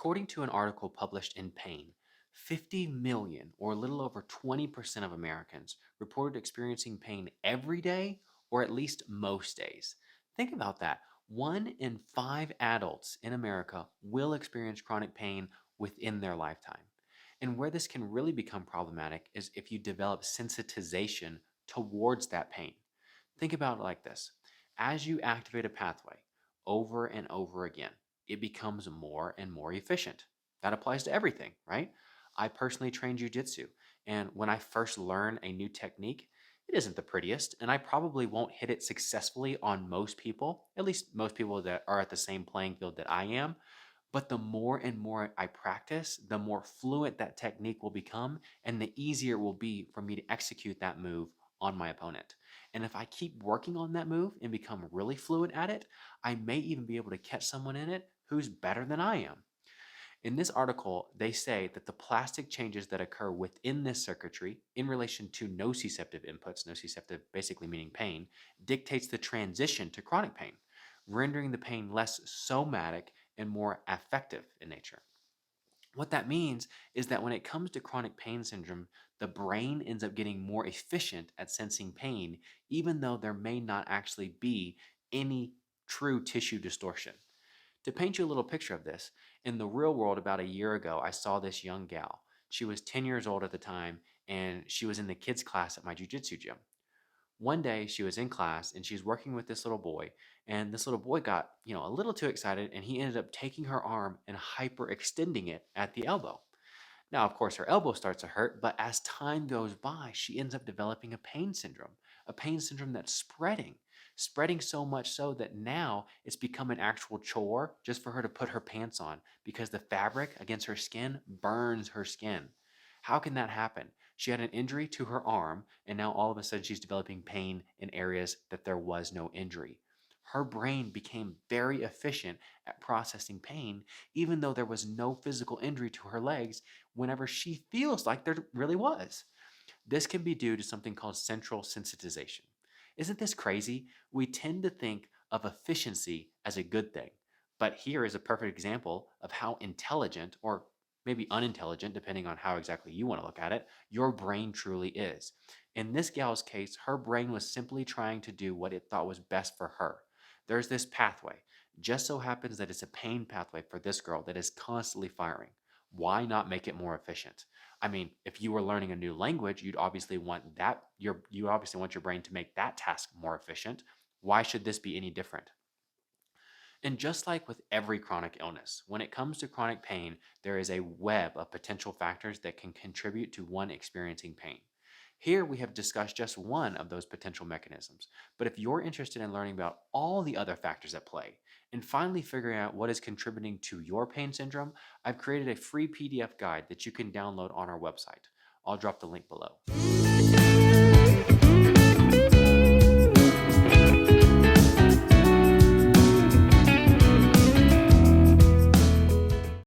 According to an article published in Pain, 50 million, or a little over 20% of Americans, reported experiencing pain every day or at least most days. Think about that. 1 in 5 adults in America will experience chronic pain within their lifetime. And where this can really become problematic is if you develop sensitization towards that pain. Think about it like this: as you activate a pathway over and over again, it becomes more and more efficient. That applies to everything, right? I personally train jujitsu, and when I first learn a new technique, it isn't the prettiest, and I probably won't hit it successfully on most people, at least most people that are at the same playing field that I am. But the more and more I practice, the more fluent that technique will become, and the easier it will be for me to execute that move on my opponent. And if I keep working on that move and become really fluent at it, I may even be able to catch someone in it who's better than I am. In this article, they say that the plastic changes that occur within this circuitry in relation to nociceptive inputs, nociceptive basically meaning pain, dictates the transition to chronic pain, rendering the pain less somatic and more affective in nature. What that means is that when it comes to chronic pain syndrome, the brain ends up getting more efficient at sensing pain, even though there may not actually be any true tissue distortion. To paint you a little picture of this, in the real world, about a year ago, I saw this young gal. She was 10 years old at the time, and she was in the kids' class at my jujitsu gym. One day she was in class and she's working with this little boy, and this little boy got, a little too excited, and he ended up taking her arm and hyperextending it at the elbow. Now, of course, her elbow starts to hurt, but as time goes by, she ends up developing a pain syndrome that's spreading so much so that now it's become an actual chore just for her to put her pants on because the fabric against her skin burns her skin. How can that happen? She had an injury to her arm, and now all of a sudden she's developing pain in areas that there was no injury. Her brain became very efficient at processing pain, even though there was no physical injury to her legs, whenever she feels like there really was. This can be due to something called central sensitization. Isn't this crazy? We tend to think of efficiency as a good thing, but here is a perfect example of how intelligent, or maybe unintelligent, depending on how exactly you want to look at it, your brain truly is. In this gal's case, her brain was simply trying to do what it thought was best for her. There's this pathway. Just so happens that it's a pain pathway for this girl that is constantly firing. Why not make it more efficient? I mean, if you were learning a new language, you obviously want your brain to make that task more efficient. Why should this be any different? And just like with every chronic illness, when it comes to chronic pain, there is a web of potential factors that can contribute to one experiencing pain. Here we have discussed just one of those potential mechanisms, but if you're interested in learning about all the other factors at play and finally figuring out what is contributing to your pain syndrome, I've created a free PDF guide that you can download on our website. I'll drop the link below.